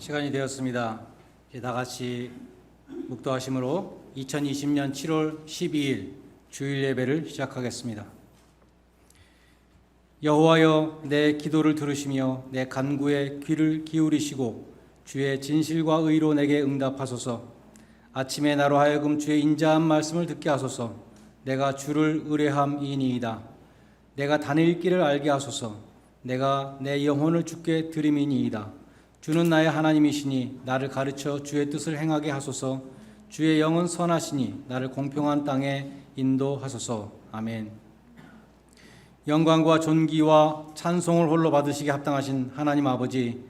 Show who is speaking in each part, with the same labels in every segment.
Speaker 1: 시간이 되었습니다. 이제 다 같이 묵도하심으로 2020년 7월 12일 주일 예배를 시작하겠습니다. 여호와여, 내 기도를 들으시며 내 간구에 귀를 기울이시고 주의 진실과 의로 내게 응답하소서. 아침에 나로 하여금 주의 인자한 말씀을 듣게 하소서. 내가 주를 의뢰함이니이다. 내가 다닐 길을 알게 하소서. 내가 내 영혼을 주께 드림이니이다. 주는 나의 하나님이시니 나를 가르쳐 주의 뜻을 행하게 하소서. 주의 영은 선하시니 나를 공평한 땅에 인도하소서. 아멘. 영광과 존귀와 찬송을 홀로 받으시기 합당하신 하나님 아버지,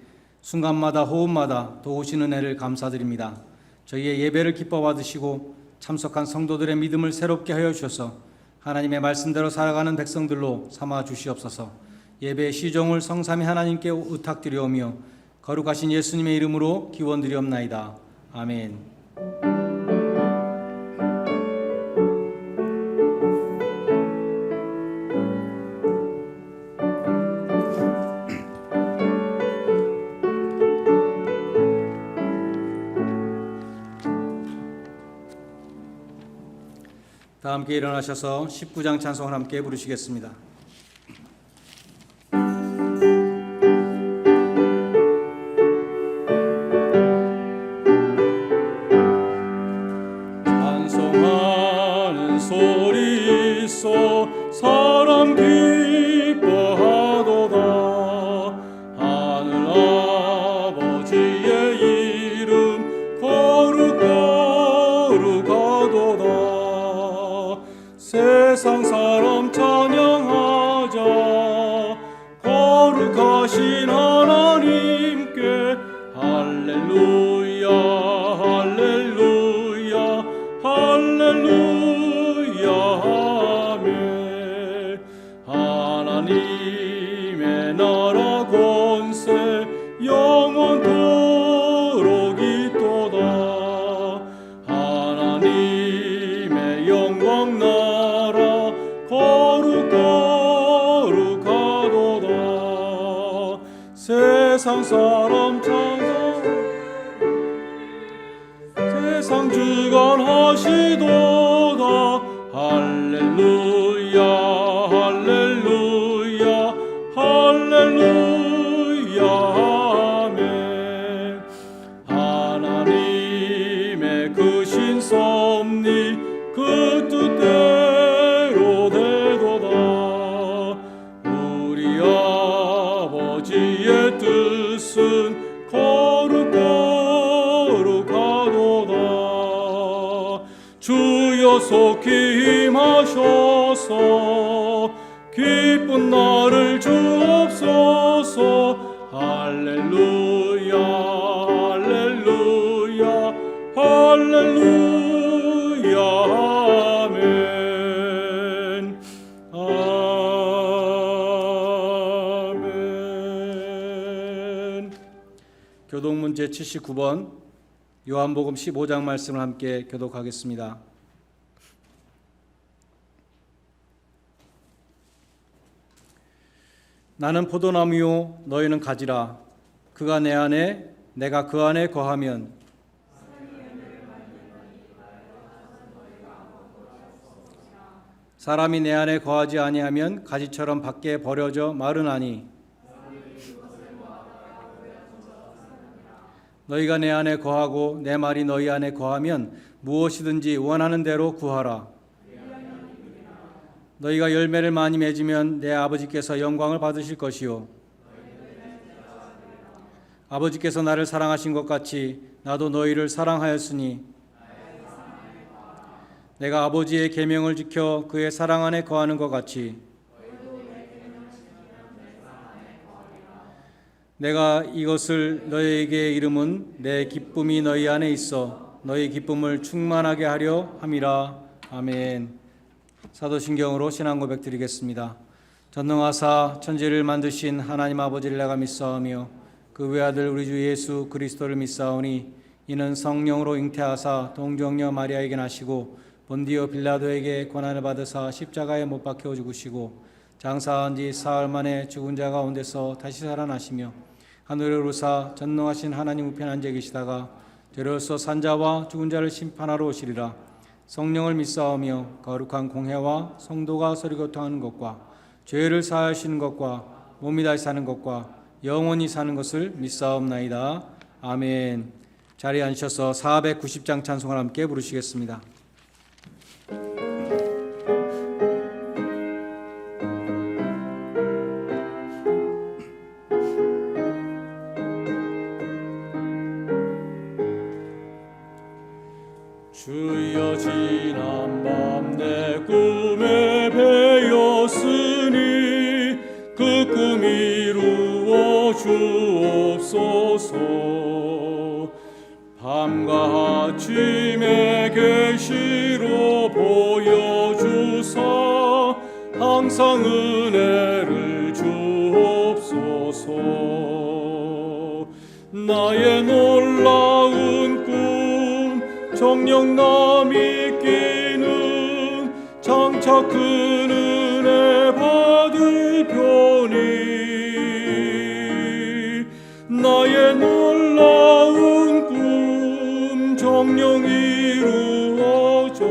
Speaker 1: 순간마다 호흡마다 도우신 은혜를 감사드립니다. 저희의 예배를 기뻐 받으시고 참석한 성도들의 믿음을 새롭게 하여 주셔서 하나님의 말씀대로 살아가는 백성들로 삼아 주시옵소서. 예배의 시종을 성삼위 하나님께 의탁드리오며 거룩하신 예수님의 이름으로 기원드리옵나이다. 아멘. 다 함께 일어나셔서 19장 찬송을 함께 부르시겠습니다.
Speaker 2: 찬송하는 소리 있어 사람 기뻐하도다. 하늘 아버지의 이름 거룩거룩하도다. 세상 사람 찬양하자. 거룩하신 하나님께 할렐루야 할렐루야 할렐루야 아멘. 하나님의 나라 권세 영원토록 있도다. 하나님의 영광 나라 거룩거룩하도다. 세상 사람 찬송 세상 주관하시도다. 할렐루야 할렐루야 할렐루야 아멘. 하나님의 크신 섭리 그 뜻대로 되도다. 우리 아버지의 뜻은 거룩거룩하도다. 주여 속히 임하셔서 기쁜 날을 주옵소서. 할렐루야 할렐루야 할렐루야 아멘. 아멘.
Speaker 1: 교독문 제79번 요한복음 15장 말씀을 함께 교독하겠습니다. 나는 포도나무요 너희는 가지라. 그가 내 안에 내가 그 안에 거하면 사람이 내 안에 거하지 아니하면 가지처럼 밖에 버려져 마르나니 너희가 내 안에 거하고 내 말이 너희 안에 거하면 무엇이든지 원하는 대로 구하라. 너희가 열매를 많이 맺으면 내 아버지께서 영광을 받으실 것이요 아버지께서 나를 사랑하신 것 같이 나도 너희를 사랑하였으니 내가 아버지의 계명을 지켜 그의 사랑 안에 거하는 것 같이 내가 이것을 너희에게 이름은 내 기쁨이 너희 안에 있어 너희 기쁨을 충만하게 하려 함이라. 아멘. 사도신경으로 신앙 고백 드리겠습니다. 전능하사 천지를 만드신 하나님 아버지를 내가 믿사오며 그 외아들 우리 주 예수 그리스도를 믿사오니 이는 성령으로 잉태하사 동정녀 마리아에게 나시고 본디오 빌라도에게 고난을 받으사 십자가에 못 박혀 죽으시고 장사한 지 사흘 만에 죽은 자 가운데서 다시 살아나시며 하늘에 오르사 전능하신 하나님 우편에 앉아 계시다가 저로서 산자와 죽은 자를 심판하러 오시리라. 성령을 믿사오며 거룩한 공회와 성도가 서로 교통하는 것과 죄를 사하시는 것과 몸이 다시 사는 것과 영원히 사는 것을 믿사옵나이다. 아멘. 자리에 앉으셔서 490장 찬송을 함께 부르시겠습니다.
Speaker 2: 주여 지난 밤 내 꿈에 배었으니 그 꿈 이루어 주옵소서. 밤과 아침에 계시로 보여주사 항상 은혜를 주옵소서. 나의 놀라운 꿈 정녕 남이 끼는 장차 큰 은혜 받을 편이 나의 놀라운 꿈 정녕 이루어져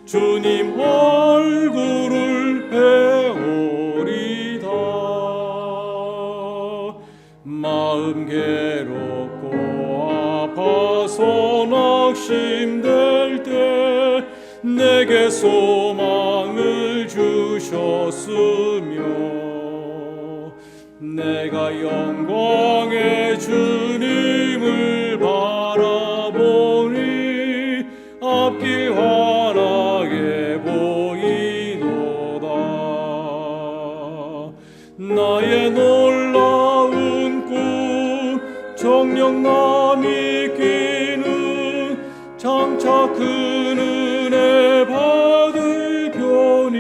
Speaker 2: 주님 얼굴을 배우리다. 마음 괴롭고 아파서 낙심될 때 내게 소망을 주셨으며 내가 영광의 주님을 바라보니 앞길 환하게 보이도다. 나의 놀라운 꿈 정녕 남이 끼는 장차 큰 은혜 받을 편이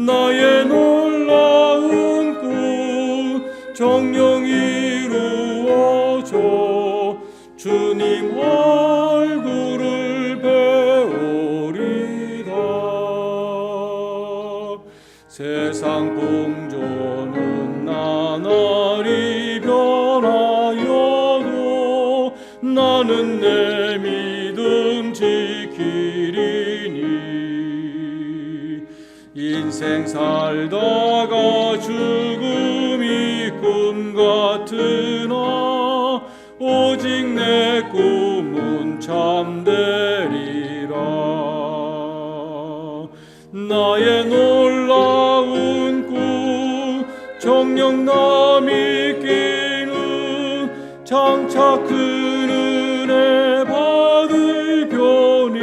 Speaker 2: 나의 놀라운 꿈 정녕 이루어져 주님 얼굴을 배우리다. 세상 풍조는 나날이 변하여도 나는 내 믿음 지키리니 인생 살다가 죽음이 꿈 같으나 오직 내 꿈은 참되리라. 나의 놀라운 꿈 정녕 남이 끼는 장차 큰 은혜 받을 편이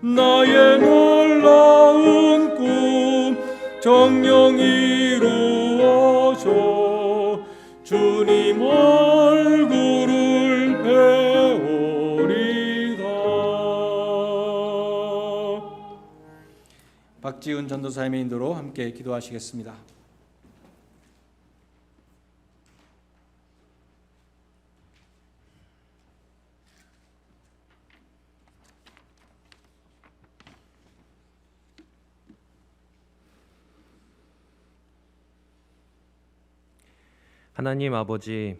Speaker 2: 나의 놀라운 꿈 정녕 이루어져 주님 얼굴을 배우리다.
Speaker 1: 박지훈 전도사님의 인도로 함께 기도하시겠습니다.
Speaker 3: 하나님 아버지,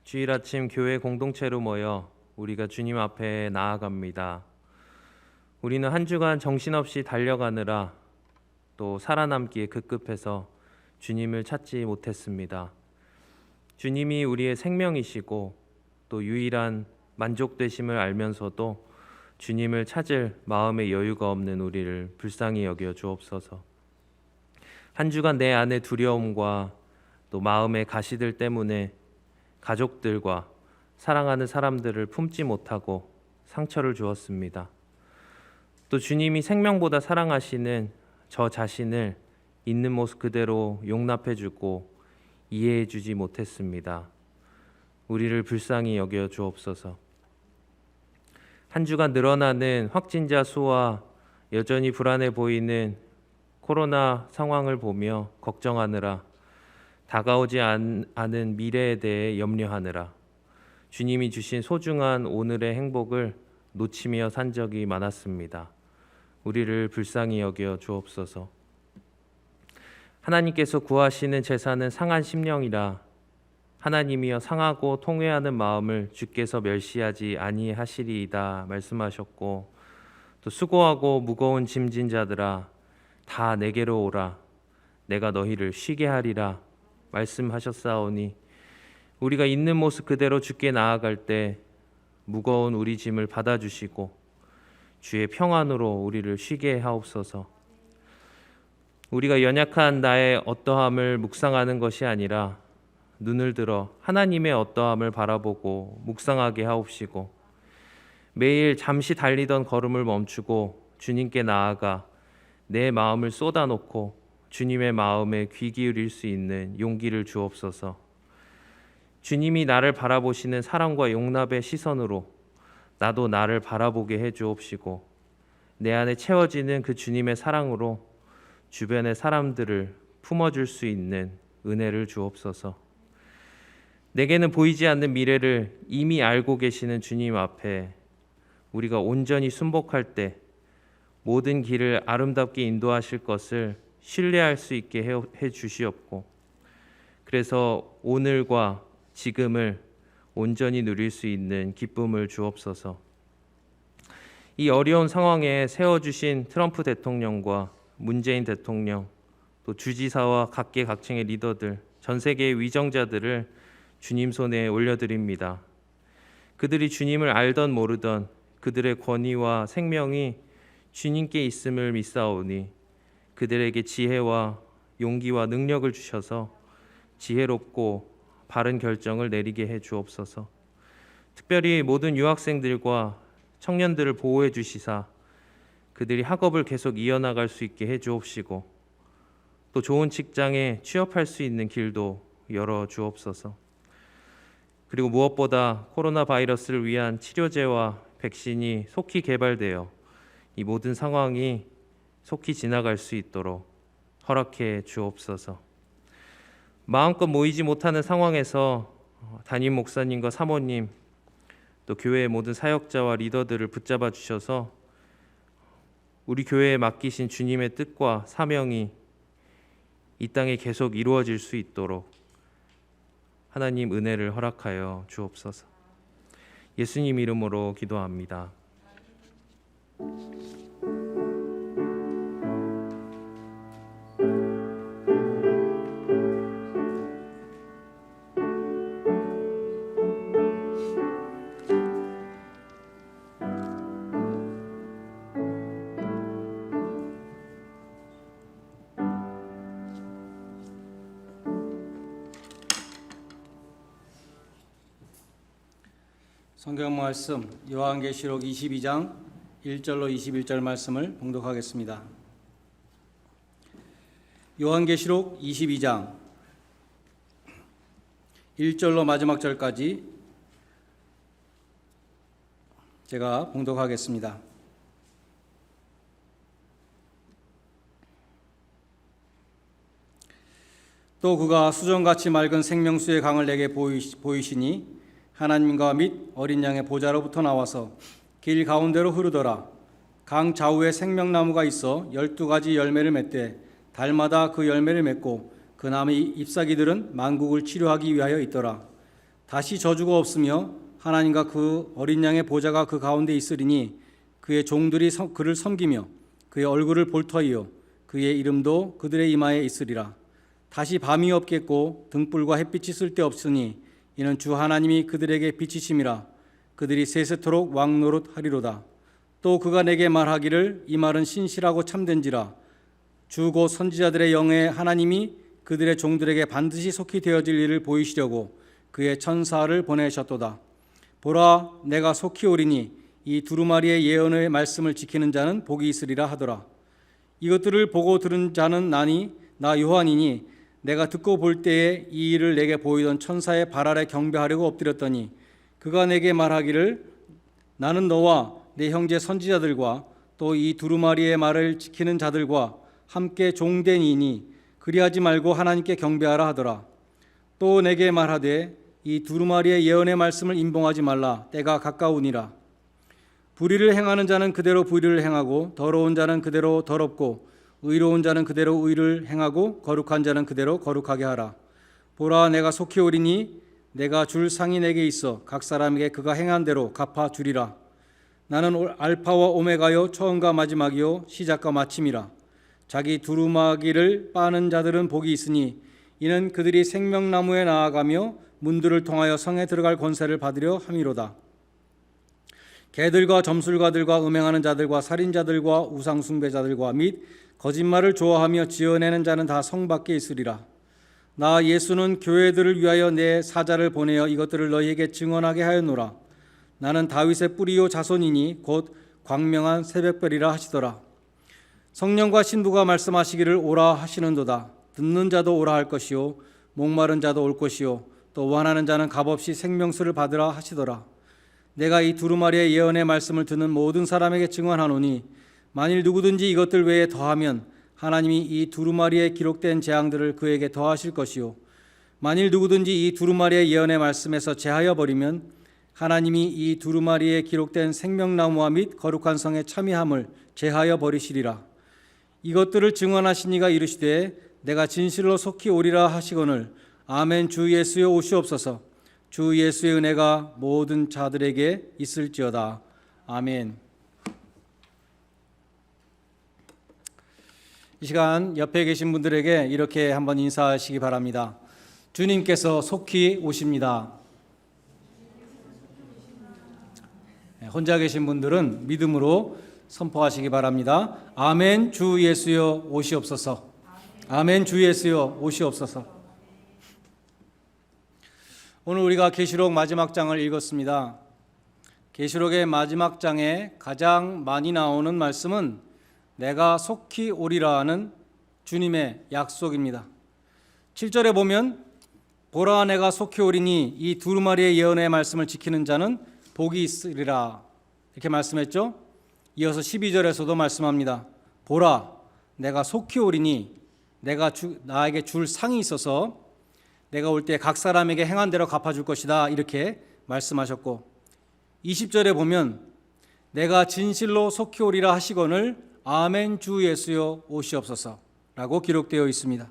Speaker 3: 주일 아침 교회 공동체로 모여 우리가 주님 앞에 나아갑니다. 우리는 한 주간 정신없이 달려가느라 또 살아남기에 급급해서 주님을 찾지 못했습니다. 주님이 우리의 생명이시고 또 유일한 만족되심을 알면서도 주님을 찾을 마음의 여유가 없는 우리를 불쌍히 여겨 주옵소서. 한 주간 내 안의 두려움과 또 마음의 가시들 때문에 가족들과 사랑하는 사람들을 품지 못하고 상처를 주었습니다. 또 주님이 생명보다 사랑하시는 저 자신을 있는 모습 그대로 용납해주고 이해해주지 못했습니다. 우리를 불쌍히 여겨 주옵소서. 한 주간 늘어나는 확진자 수와 여전히 불안해 보이는 코로나 상황을 보며 걱정하느라 다가오지 않은 미래에 대해 염려하느라 주님이 주신 소중한 오늘의 행복을 놓치며 산 적이 많았습니다. 우리를 불쌍히 여겨 주옵소서. 하나님께서 구하시는 제사는 상한 심령이라 하나님이여 상하고 통회하는 마음을 주께서 멸시하지 아니하시리이다 말씀하셨고, 또 수고하고 무거운 짐진 자들아 다 내게로 오라 내가 너희를 쉬게 하리라 말씀하셨사오니, 우리가 있는 모습 그대로 주께 나아갈 때 무거운 우리 짐을 받아주시고 주의 평안으로 우리를 쉬게 하옵소서. 우리가 연약한 나의 어떠함을 묵상하는 것이 아니라 눈을 들어 하나님의 어떠함을 바라보고 묵상하게 하옵시고, 매일 잠시 달리던 걸음을 멈추고 주님께 나아가 내 마음을 쏟아놓고 주님의 마음에 귀 기울일 수 있는 용기를 주옵소서. 주님이 나를 바라보시는 사랑과 용납의 시선으로 나도 나를 바라보게 해 주옵시고, 내 안에 채워지는 그 주님의 사랑으로 주변의 사람들을 품어줄 수 있는 은혜를 주옵소서. 내게는 보이지 않는 미래를 이미 알고 계시는 주님 앞에 우리가 온전히 순복할 때 모든 길을 아름답게 인도하실 것을 신뢰할 수 있게 해 주시옵고, 그래서 오늘과 지금을 온전히 누릴 수 있는 기쁨을 주옵소서. 이 어려운 상황에 세워주신 트럼프 대통령과 문재인 대통령, 또 주지사와 각계각층의 리더들, 전 세계의 위정자들을 주님 손에 올려드립니다. 그들이 주님을 알던 모르던 그들의 권위와 생명이 주님께 있음을 믿사오니, 그들에게 지혜와 용기와 능력을 주셔서 지혜롭고 바른 결정을 내리게 해 주옵소서. 특별히 모든 유학생들과 청년들을 보호해 주시사 그들이 학업을 계속 이어나갈 수 있게 해 주옵시고, 또 좋은 직장에 취업할 수 있는 길도 열어 주옵소서. 그리고 무엇보다 코로나 바이러스를 위한 치료제와 백신이 속히 개발되어 이 모든 상황이 속히 지나갈 수 있도록 허락해 주옵소서. 마음껏 모이지 못하는 상황에서 담임 목사님과 사모님, 또 교회의 모든 사역자와 리더들을 붙잡아 주셔서 우리 교회에 맡기신 주님의 뜻과 사명이 이 땅에 계속 이루어질 수 있도록 하나님 은혜를 허락하여 주옵소서. 예수님 이름으로 기도합니다.
Speaker 1: 성경 말씀 요한계시록 22장 1절로 21절 말씀을 봉독하겠습니다. 요한계시록 22장 1절로 마지막 절까지 제가 봉독하겠습니다. 또 그가 수정같이 맑은 생명수의 강을 내게 보이시니 하나님과 및 어린 양의 보좌로부터 나와서 길 가운데로 흐르더라. 강 좌우에 생명나무가 있어 12가지 열매를 맺되 달마다 그 열매를 맺고 그 나무의 잎사귀들은 만국을 치료하기 위하여 있더라. 다시 저주가 없으며 하나님과 그 어린 양의 보좌가 그 가운데 있으리니 그의 종들이 그를 섬기며 그의 얼굴을 볼 터이요 그의 이름도 그들의 이마에 있으리라. 다시 밤이 없겠고 등불과 햇빛이 쓸데없으니 이는 주 하나님이 그들에게 빛이심이라. 그들이 세세토록 왕노릇하리로다. 또 그가 내게 말하기를 이 말은 신실하고 참된지라. 주 곧 선지자들의 영에 하나님이 그들의 종들에게 반드시 속히 되어질 일을 보이시려고 그의 천사를 보내셨도다. 보라, 내가 속히 오리니 이 두루마리의 예언의 말씀을 지키는 자는 복이 있으리라 하더라. 이것들을 보고 들은 자는 나 요한이니 내가 듣고 볼 때에 이 일을 내게 보이던 천사의 발 아래 경배하려고 엎드렸더니 그가 내게 말하기를 나는 너와 내 형제 선지자들과 또 이 두루마리의 말을 지키는 자들과 함께 종되니니 그리하지 말고 하나님께 경배하라 하더라. 또 내게 말하되 이 두루마리의 예언의 말씀을 임봉하지 말라. 때가 가까우니라. 불의를 행하는 자는 그대로 불의를 행하고 더러운 자는 그대로 더럽고 의로운 자는 그대로 의를 행하고 거룩한 자는 그대로 거룩하게 하라. 보라, 내가 속히 오리니 내가 줄 상이 내게 있어 각 사람에게 그가 행한 대로 갚아 주리라. 나는 알파와 오메가요 처음과 마지막이요 시작과 마침이라. 자기 두루마기를 빠는 자들은 복이 있으니 이는 그들이 생명나무에 나아가며 문들을 통하여 성에 들어갈 권세를 받으려 함이로다. 개들과 점술가들과 음행하는 자들과 살인자들과 우상숭배자들과 및 거짓말을 좋아하며 지어내는 자는 다 성 밖에 있으리라. 나 예수는 교회들을 위하여 내 사자를 보내어 이것들을 너희에게 증언하게 하였노라. 나는 다윗의 뿌리요 자손이니 곧 광명한 새벽별이라 하시더라. 성령과 신부가 말씀하시기를 오라 하시는도다. 듣는 자도 오라 할 것이요 목마른 자도 올 것이요 또 원하는 자는 값없이 생명수를 받으라 하시더라. 내가 이 두루마리의 예언의 말씀을 듣는 모든 사람에게 증언하노니 만일 누구든지 이것들 외에 더하면 하나님이 이 두루마리에 기록된 재앙들을 그에게 더하실 것이요 만일 누구든지 이 두루마리의 예언의 말씀에서 제하여 버리면 하나님이 이 두루마리에 기록된 생명나무와 및 거룩한 성의 참여함을 제하여 버리시리라. 이것들을 증언하신 이가 이르시되 내가 진실로 속히 오리라 하시거늘 아멘. 주 예수여 오시옵소서. 주 예수의 은혜가 모든 자들에게 있을지어다. 아멘. 이 시간 옆에 계신 분들에게 이렇게 한번 인사하시기 바랍니다. 주님께서 속히 오십니다. 혼자 계신 분들은 믿음으로 선포하시기 바랍니다. 아멘. 주 예수여 오시옵소서. 아멘. 주 예수여 오시옵소서. 오늘 우리가 계시록 마지막 장을 읽었습니다. 계시록의 마지막 장에 가장 많이 나오는 말씀은 내가 속히 오리라는 주님의 약속입니다. 7절에 보면 보라, 내가 속히 오리니 이 두루마리의 예언의 말씀을 지키는 자는 복이 있으리라 이렇게 말씀했죠. 이어서 12절에서도 말씀합니다. 보라, 내가 속히 오리니 내가 나에게 줄 상이 있어서 내가 올 때 각 사람에게 행한 대로 갚아줄 것이다 이렇게 말씀하셨고 20절에 보면 내가 진실로 속히 오리라 하시거늘 아멘. 주 예수여 오시옵소서 라고 기록되어 있습니다.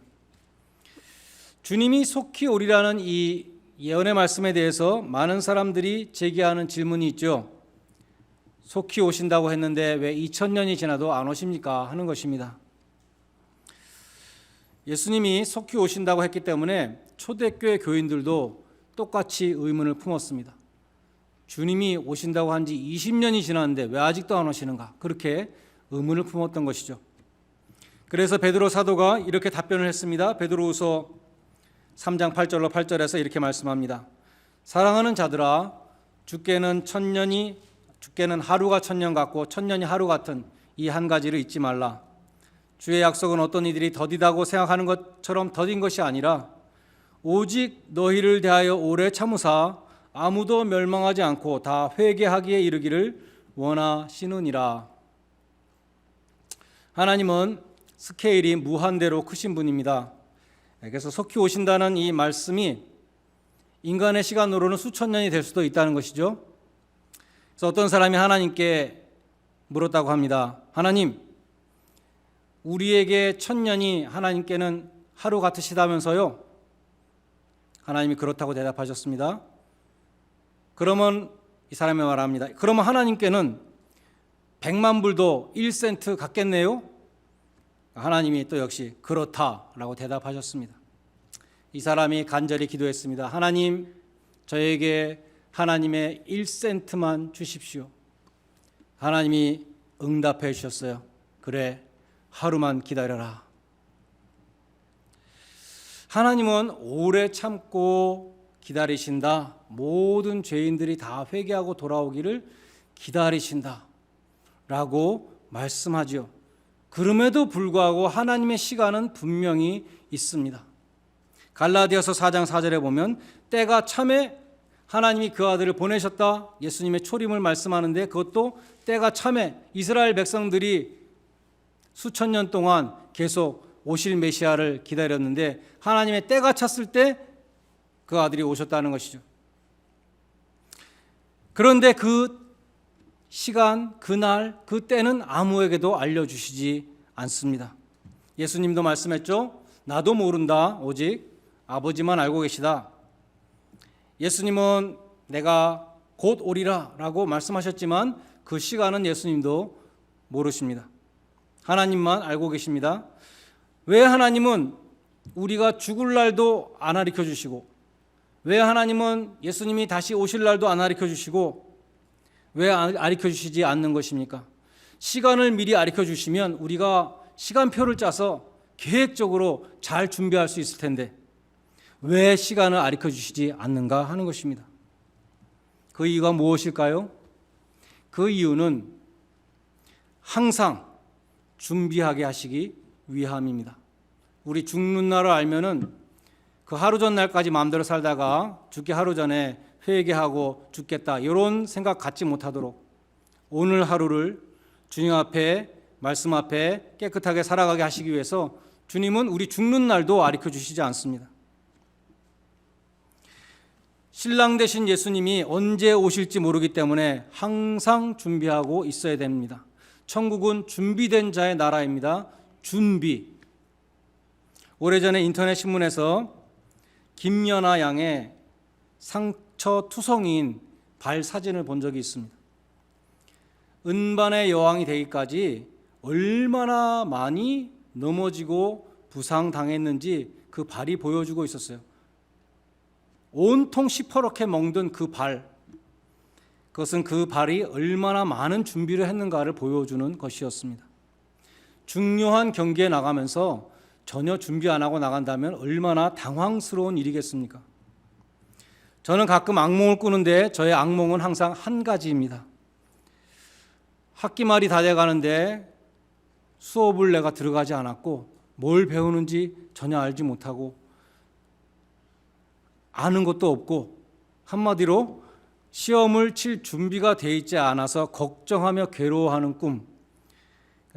Speaker 1: 주님이 속히 오리라는 이 예언의 말씀에 대해서 많은 사람들이 제기하는 질문이 있죠. 속히 오신다고 했는데 왜 2000년이 지나도 안 오십니까? 하는 것입니다. 예수님이 속히 오신다고 했기 때문에 초대교회 교인들도 똑같이 의문을 품었습니다. 주님이 오신다고 한 지 20년이 지났는데 왜 아직도 안 오시는가? 그렇게 의문을 품었던 것이죠. 그래서 베드로 사도가 이렇게 답변을 했습니다. 베드로후서 3장 8절로 8절에서 이렇게 말씀합니다. 사랑하는 자들아, 주께는 하루가 천년 같고 천년이 하루 같은 이 한 가지를 잊지 말라. 주의 약속은 어떤 이들이 더디다고 생각하는 것처럼 더딘 것이 아니라 오직 너희를 대하여 오래 참으사 아무도 멸망하지 않고 다 회개하기에 이르기를 원하시느니라. 하나님은 스케일이 무한대로 크신 분입니다. 그래서 속히 오신다는 이 말씀이 인간의 시간으로는 수천 년이 될 수도 있다는 것이죠. 그래서 어떤 사람이 하나님께 물었다고 합니다. 하나님, 우리에게 천년이 하나님께는 하루 같으시다면서요? 하나님이 그렇다고 대답하셨습니다. 그러면 이 사람이 말합니다. 그러면 하나님께는 100만 불도 1센트 같겠네요? 하나님이 또 역시 그렇다라고 대답하셨습니다. 이 사람이 간절히 기도했습니다. 하나님, 저에게 하나님의 1센트만 주십시오. 하나님이 응답해 주셨어요. 그래, 하루만 기다려라. 하나님은 오래 참고 기다리신다. 모든 죄인들이 다 회개하고 돌아오기를 기다리신다 라고 말씀하죠. 그럼에도 불구하고 하나님의 시간은 분명히 있습니다. 갈라디아서 4장 4절에 보면 때가 참에 하나님이 그 아들을 보내셨다. 예수님의 초림을 말씀하는데 그것도 때가 참에 이스라엘 백성들이 수천 년 동안 계속 오실 메시아를 기다렸는데 하나님의 때가 찼을 때 그 아들이 오셨다는 것이죠. 그런데 그 시간, 그날, 그때는 아무에게도 알려주시지 않습니다. 예수님도 말씀했죠. 나도 모른다. 오직 아버지만 알고 계시다. 예수님은 내가 곧 오리라 라고 말씀하셨지만 그 시간은 예수님도 모르십니다. 하나님만 알고 계십니다. 왜 하나님은 우리가 죽을 날도 안 가르쳐 주시고, 왜 하나님은 예수님이 다시 오실 날도 안 가르쳐 주시고, 왜 가르쳐 주시지 않는 것입니까? 시간을 미리 가르쳐 주시면 우리가 시간표를 짜서 계획적으로 잘 준비할 수 있을 텐데 왜 시간을 가르쳐 주시지 않는가 하는 것입니다. 그 이유가 무엇일까요? 그 이유는 항상 준비하게 하시기 위함입니다. 우리 죽는 날을 알면은 그 하루 전날까지 마음대로 살다가 죽기 하루 전에 회개하고 죽겠다 이런 생각 갖지 못하도록 오늘 하루를 주님 앞에 말씀 앞에 깨끗하게 살아가게 하시기 위해서 주님은 우리 죽는 날도 가르쳐 주시지 않습니다. 신랑 되신 예수님이 언제 오실지 모르기 때문에 항상 준비하고 있어야 됩니다. 천국은 준비된 자의 나라입니다. 준비. 오래전에 인터넷 신문에서 김연아 양의 상처 투성이인 발 사진을 본 적이 있습니다. 은반의 여왕이 되기까지 얼마나 많이 넘어지고 부상당했는지 그 발이 보여주고 있었어요. 온통 시퍼렇게 멍든 그 발, 그것은 그 발이 얼마나 많은 준비를 했는가를 보여주는 것이었습니다. 중요한 경기에 나가면서 전혀 준비 안 하고 나간다면 얼마나 당황스러운 일이겠습니까? 저는 가끔 악몽을 꾸는데 저의 악몽은 항상 한 가지입니다. 학기 말이 다 돼가는데 수업을 내가 들어가지 않았고 뭘 배우는지 전혀 알지 못하고 아는 것도 없고 한마디로 시험을 칠 준비가 돼 있지 않아서 걱정하며 괴로워하는 꿈.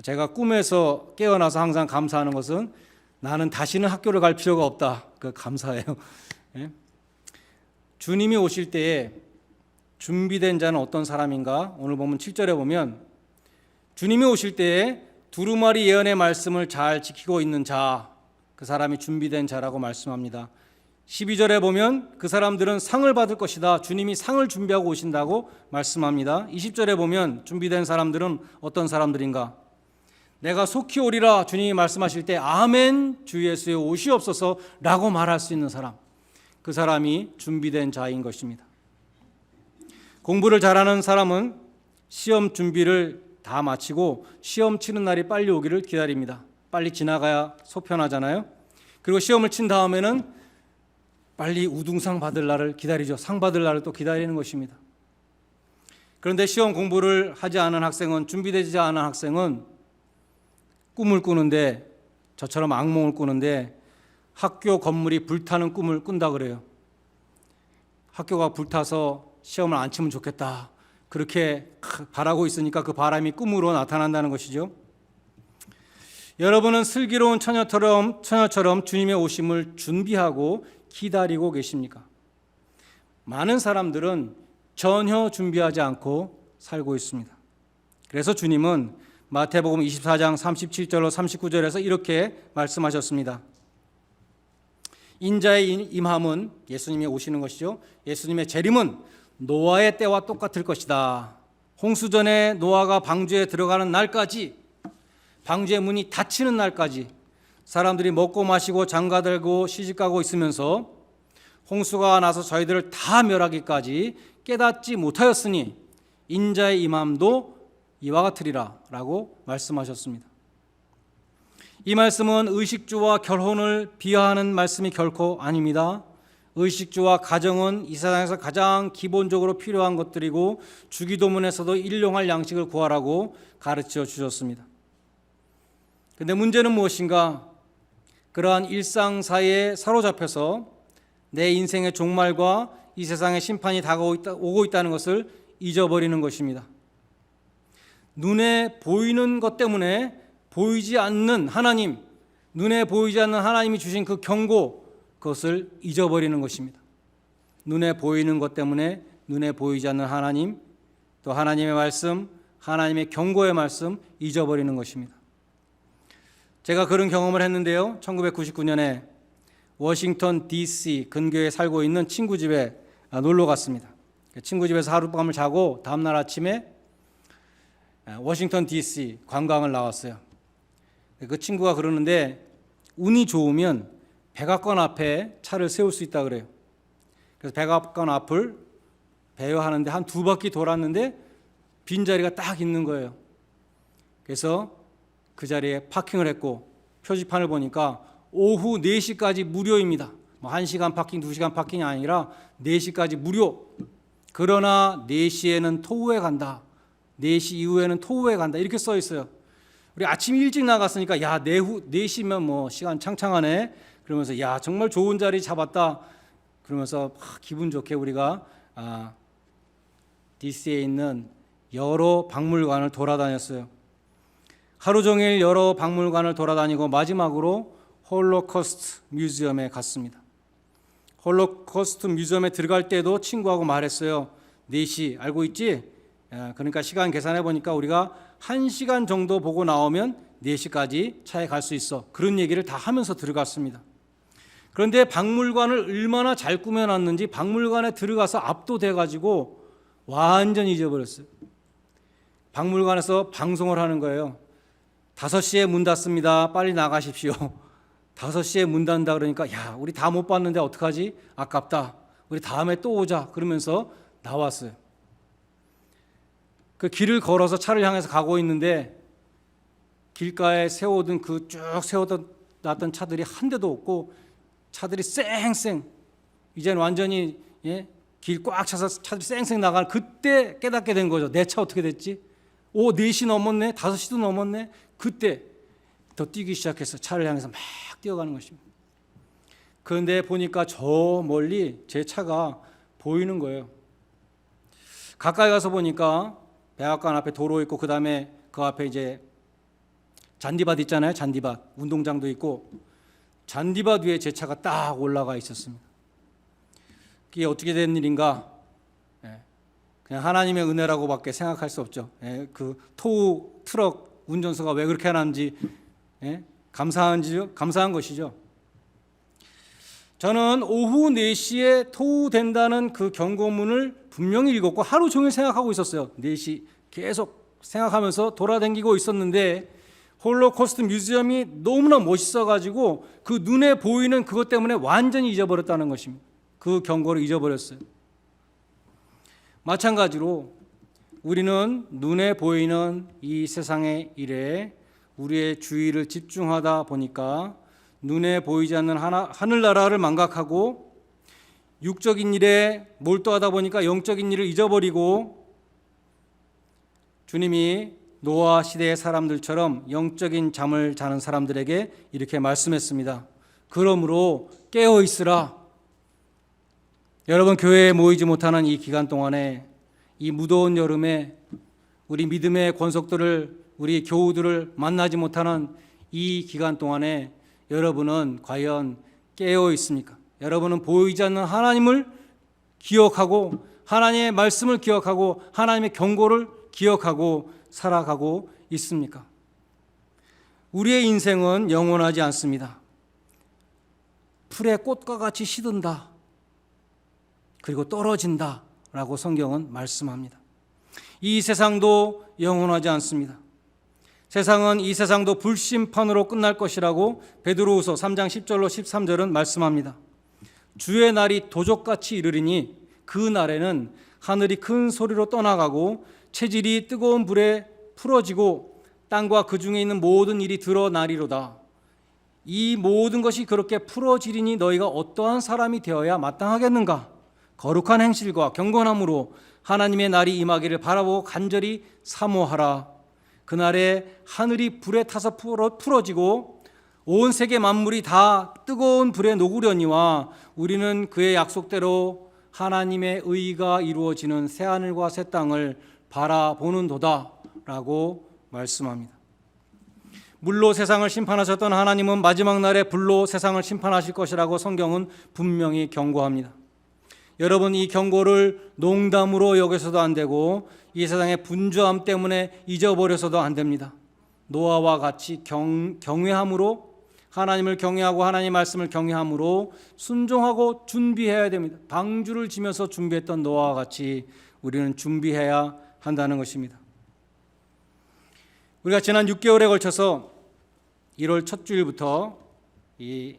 Speaker 1: 제가 꿈에서 깨어나서 항상 감사하는 것은 나는 다시는 학교를 갈 필요가 없다. 그 감사해요. 예? 주님이 오실 때에 준비된 자는 어떤 사람인가? 오늘 보면 7절에 보면 주님이 오실 때에 두루마리 예언의 말씀을 잘 지키고 있는 자, 그 사람이 준비된 자라고 말씀합니다. 12절에 보면 그 사람들은 상을 받을 것이다. 주님이 상을 준비하고 오신다고 말씀합니다. 20절에 보면 준비된 사람들은 어떤 사람들인가? 내가 속히 오리라 주님이 말씀하실 때 아멘 주 예수의 오시옵소서 라고 말할 수 있는 사람, 그 사람이 준비된 자인 것입니다. 공부를 잘하는 사람은 시험 준비를 다 마치고 시험 치는 날이 빨리 오기를 기다립니다. 빨리 지나가야 속 편하잖아요. 그리고 시험을 친 다음에는 빨리 우등상 받을 날을 기다리죠. 상 받을 날을 또 기다리는 것입니다. 그런데 시험 공부를 하지 않은 학생은, 준비되지 않은 학생은 꿈을 꾸는데, 저처럼 악몽을 꾸는데 학교 건물이 불타는 꿈을 꾼다 그래요. 학교가 불타서 시험을 안 치면 좋겠다, 그렇게 바라고 있으니까 그 바람이 꿈으로 나타난다는 것이죠. 여러분은 슬기로운 처녀처럼 주님의 오심을 준비하고 기다리고 계십니까? 많은 사람들은 전혀 준비하지 않고 살고 있습니다. 그래서 주님은 마태복음 24장 37절로 39절에서 이렇게 말씀하셨습니다. 인자의 임함은, 예수님이 오시는 것이죠. 예수님의 재림은 노아의 때와 똑같을 것이다. 홍수전에 노아가 방주에 들어가는 날까지, 방주의 문이 닫히는 날까지 사람들이 먹고 마시고 장가들고 시집가고 있으면서 홍수가 나서 저희들을 다 멸하기까지 깨닫지 못하였으니 인자의 임함도 이와 같으리라 라고 말씀하셨습니다. 이 말씀은 의식주와 결혼을 비하하는 말씀이 결코 아닙니다. 의식주와 가정은 이 세상에서 가장 기본적으로 필요한 것들이고 주기도문에서도 일용할 양식을 구하라고 가르쳐 주셨습니다. 그런데 문제는 무엇인가? 그러한 일상사회에 사로잡혀서 내 인생의 종말과 이 세상의 심판이 다가오고 있다는 것을 잊어버리는 것입니다. 눈에 보이는 것 때문에 보이지 않는 하나님, 눈에 보이지 않는 하나님이 주신 그 경고, 그것을 잊어버리는 것입니다. 눈에 보이는 것 때문에 눈에 보이지 않는 하나님, 또 하나님의 말씀, 하나님의 경고의 말씀 잊어버리는 것입니다. 제가 그런 경험을 했는데요. 1999년에 워싱턴 DC 근교에 살고 있는 친구 집에 놀러 갔습니다. 친구 집에서 하룻밤을 자고 다음날 아침에 워싱턴 DC 관광을 나왔어요. 그 친구가 그러는데 운이 좋으면 백악관 앞에 차를 세울 수 있다 그래요. 그래서 백악관 앞을 배회하는데 한 2바퀴 돌았는데 빈자리가 딱 있는 거예요. 그래서 그 자리에 파킹을 했고 표지판을 보니까 오후 4시까지 무료입니다. 뭐 1시간 파킹, 2시간 파킹이 아니라 4시까지 무료. 그러나 4시에는 토우에 간다. 4시 이후에는 토우에 간다. 이렇게 써 있어요. 우리 아침 일찍 나갔으니까 야, 4시면 뭐 시간 창창하네. 그러면서 야, 정말 좋은 자리 잡았다. 그러면서 기분 좋게 우리가 DC에 있는 여러 박물관을 돌아다녔어요. 하루 종일 여러 박물관을 돌아다니고 마지막으로 홀로코스트 뮤지엄에 갔습니다. 홀로코스트 뮤지엄에 들어갈 때도 친구하고 말했어요. 4시 알고 있지? 그러니까 시간 계산해 보니까 우리가 1시간 정도 보고 나오면 4시까지 차에 갈 수 있어. 그런 얘기를 다 하면서 들어갔습니다. 그런데 박물관을 얼마나 잘 꾸며놨는지 박물관에 들어가서 압도돼가지고 완전히 잊어버렸어요. 박물관에서 방송을 하는 거예요. 5시에 문 닫습니다. 빨리 나가십시오. 5시에 문 닫는다 그러니까 야, 우리 다 못 봤는데 어떡하지? 아깝다. 우리 다음에 또 오자. 그러면서 나왔어요. 그 길을 걸어서 차를 향해서 가고 있는데 길가에 세워둔 그 쭉 세워놨던 차들이 한 대도 없고 차들이 쌩쌩 이제는 완전히 길 꽉 차서 차들이 쌩쌩 나가는 그때 깨닫게 된 거죠. 내 차 어떻게 됐지? 4시 넘었네. 5시도 넘었네. 그때 더 뛰기 시작해서 차를 향해서 막 뛰어가는 것입니다. 그런데 보니까 저 멀리 제 차가 보이는 거예요. 가까이 가서 보니까 백악관 앞에 도로 있고 그다음에 그 앞에 이제 잔디밭 있잖아요. 잔디밭. 운동장도 있고 잔디밭 위에 제 차가 딱 올라가 있었습니다. 그게 어떻게 된 일인가? 그냥 하나님의 은혜라고밖에 생각할 수 없죠. 그 토우 트럭 운전수가 왜 그렇게 하는지 감사한 것이죠. 저는 오후 4시에 토우된다는 그 경고문을 분명히 읽었고 하루 종일 생각하고 있었어요. 4시 계속 생각하면서 돌아다니고 있었는데 홀로코스트 뮤지엄이 너무나 멋있어가지고 그 눈에 보이는 그것 때문에 완전히 잊어버렸다는 것입니다. 그 경고를 잊어버렸어요. 마찬가지로 우리는 눈에 보이는 이 세상의 일에 우리의 주의를 집중하다 보니까 눈에 보이지 않는 하늘나라를 망각하고 육적인 일에 몰두하다 보니까 영적인 일을 잊어버리고 주님이 노아 시대의 사람들처럼 영적인 잠을 자는 사람들에게 이렇게 말씀했습니다. 그러므로 깨어 있으라. 여러분, 교회에 모이지 못하는 이 기간 동안에 이 무더운 여름에 우리 믿음의 권속들을 우리 교우들을 만나지 못하는 이 기간 동안에 여러분은 과연 깨어 있습니까? 여러분은 보이지 않는 하나님을 기억하고 하나님의 말씀을 기억하고 하나님의 경고를 기억하고 살아가고 있습니까? 우리의 인생은 영원하지 않습니다. 풀의 꽃과 같이 시든다. 그리고 떨어진다 라고 성경은 말씀합니다. 이 세상도 영원하지 않습니다. 세상은 이 세상도 불심판으로 끝날 것이라고 베드로후서 3장 10절로 13절은 말씀합니다. 주의 날이 도적같이 이르리니 그 날에는 하늘이 큰 소리로 떠나가고 체질이 뜨거운 불에 풀어지고 땅과 그 중에 있는 모든 일이 드러나리로다. 이 모든 것이 그렇게 풀어지리니 너희가 어떠한 사람이 되어야 마땅하겠는가? 거룩한 행실과 경건함으로 하나님의 날이 임하기를 바라보고 간절히 사모하라. 그날에 하늘이 불에 타서 풀어지고 온 세계 만물이 다 뜨거운 불에 녹으려니와 우리는 그의 약속대로 하나님의 의가 이루어지는 새하늘과 새 땅을 바라보는도다 라고 말씀합니다. 물로 세상을 심판하셨던 하나님은 마지막 날에 불로 세상을 심판하실 것이라고 성경은 분명히 경고합니다. 여러분, 이 경고를 농담으로 여겨서도 안 되고 이 세상의 분주함 때문에 잊어버려서도 안 됩니다. 노아와 같이 경외함으로, 하나님을 경외하고 하나님 말씀을 경외함으로 순종하고 준비해야 됩니다. 방주를 지면서 준비했던 노아와 같이 우리는 준비해야 한다는 것입니다. 우리가 지난 6개월에 걸쳐서 1월 첫 주일부터 이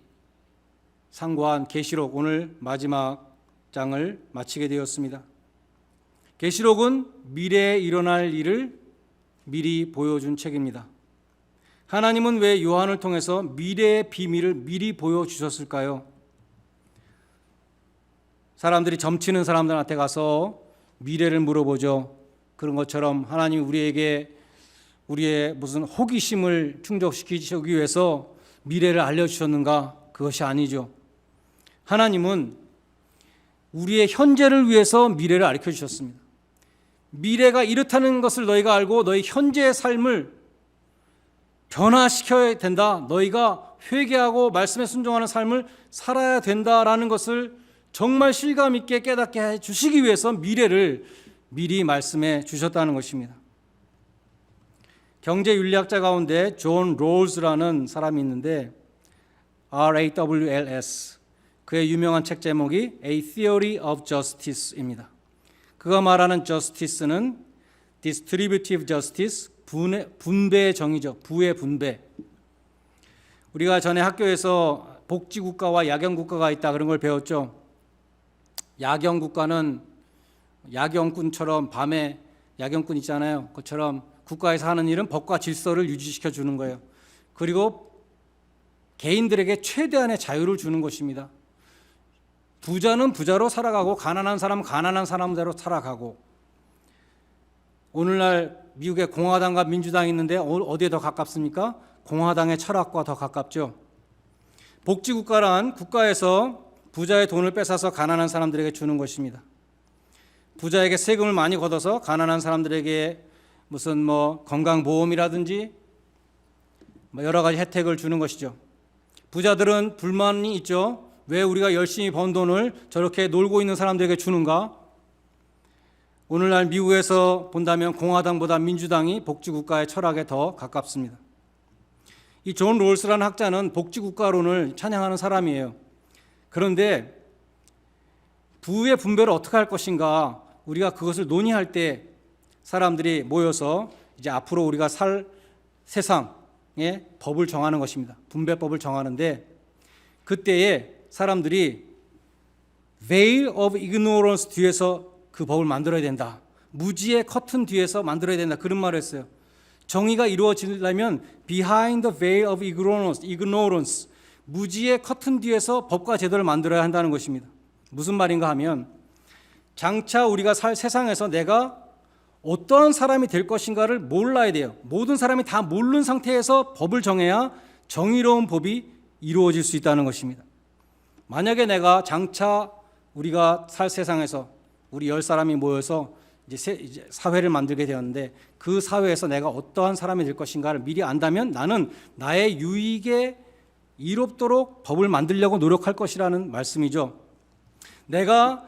Speaker 1: 상고한 계시록, 오늘 마지막 장을 마치게 되었습니다. 계시록은 미래에 일어날 일을 미리 보여준 책입니다. 하나님은 왜 요한을 통해서 미래의 비밀을 미리 보여주셨을까요? 사람들이 점치는 사람들한테 가서 미래를 물어보죠. 그런 것처럼 하나님이 우리에게 우리의 무슨 호기심을 충족시키기 위해서 미래를 알려주셨는가? 그것이 아니죠. 하나님은 우리의 현재를 위해서 미래를 가르쳐 주셨습니다. 미래가 이렇다는 것을 너희가 알고 너희 현재의 삶을 변화시켜야 된다. 너희가 회개하고 말씀에 순종하는 삶을 살아야 된다라는 것을 정말 실감 있게 깨닫게 해 주시기 위해서 미래를 미리 말씀해 주셨다는 것입니다. 경제윤리학자 가운데 존 롤스라는 사람이 있는데 RAWLS, 그의 유명한 책 제목이 A Theory of Justice입니다. 그가 말하는 justice는 distributive justice, 분배의 정의죠. 부의 분배. 우리가 전에 학교에서 복지국가와 야경국가가 있다, 그런 걸 배웠죠. 야경국가는 야경꾼처럼 밤에 야경꾼 있잖아요. 그것처럼 국가에서 하는 일은 법과 질서를 유지시켜 주는 거예요. 그리고 개인들에게 최대한의 자유를 주는 것입니다. 부자는 부자로 살아가고 가난한 사람은 가난한 사람대로 살아가고. 오늘날 미국에 공화당과 민주당이 있는데 어디에 더 가깝습니까? 공화당의 철학과 더 가깝죠. 복지국가란 국가에서 부자의 돈을 뺏어서 가난한 사람들에게 주는 것입니다. 부자에게 세금을 많이 걷어서 가난한 사람들에게 무슨 건강보험이라든지 여러 가지 혜택을 주는 것이죠. 부자들은 불만이 있죠. 왜 우리가 열심히 번 돈을 저렇게 놀고 있는 사람들에게 주는가? 오늘날 미국에서 본다면 공화당보다 민주당이 복지국가의 철학에 더 가깝습니다. 이 존 롤스라는 학자는 복지국가론을 찬양하는 사람이에요. 그런데 부의 분배를 어떻게 할 것인가, 우리가 그것을 논의할 때 사람들이 모여서 이제 앞으로 우리가 살 세상의 법을 정하는 것입니다. 분배법을 정하는데 그때에 사람들이 veil of ignorance 뒤에서 그 법을 만들어야 된다. 무지의 커튼 뒤에서 만들어야 된다. 그런 말을 했어요. 정의가 이루어지려면 behind the veil of ignorance, 무지의 커튼 뒤에서 법과 제도를 만들어야 한다는 것입니다. 무슨 말인가 하면 장차 우리가 살 세상에서 내가 어떠한 사람이 될 것인가를 몰라야 돼요. 모든 사람이 다 모르는 상태에서 법을 정해야 정의로운 법이 이루어질 수 있다는 것입니다. 만약에 내가 장차 우리가 살 세상에서 우리 10사람이 모여서 이제 사회를 만들게 되었는데 그 사회에서 내가 어떠한 사람이 될 것인가를 미리 안다면 나는 나의 유익에 이롭도록 법을 만들려고 노력할 것이라는 말씀이죠. 내가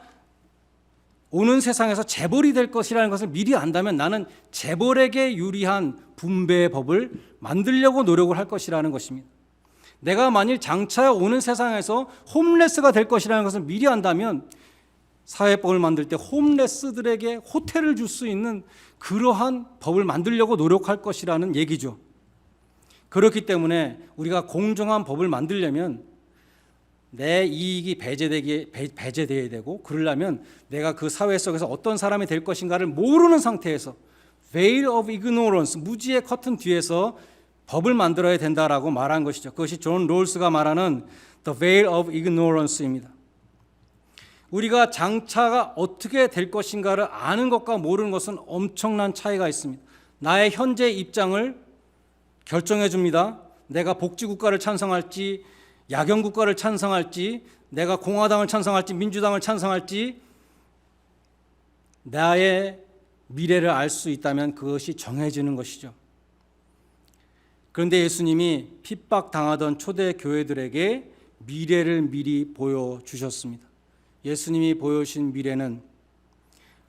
Speaker 1: 오는 세상에서 재벌이 될 것이라는 것을 미리 안다면 나는 재벌에게 유리한 분배의 법을 만들려고 노력을 할 것이라는 것입니다. 내가 만일 장차 오는 세상에서 홈레스가 될 것이라는 것을 미리 안다면 사회법을 만들 때 홈레스들에게 호텔을 줄 수 있는 그러한 법을 만들려고 노력할 것이라는 얘기죠. 그렇기 때문에 우리가 공정한 법을 만들려면 내 이익이 배제되어야 되고, 그러려면 내가 그 사회 속에서 어떤 사람이 될 것인가를 모르는 상태에서 veil of ignorance, 무지의 커튼 뒤에서 법을 만들어야 된다라고 말한 것이죠. 그것이 존 롤스가 말하는 the veil of ignorance입니다. 우리가 장차가 어떻게 될 것인가를 아는 것과 모르는 것은 엄청난 차이가 있습니다. 나의 현재 입장을 결정해 줍니다. 내가 복지국가를 찬성할지 야경국가를 찬성할지, 내가 공화당을 찬성할지 민주당을 찬성할지, 나의 미래를 알 수 있다면 그것이 정해지는 것이죠. 그런데 예수님이 핍박당하던 초대 교회들에게 미래를 미리 보여주셨습니다. 예수님이 보여주신 미래는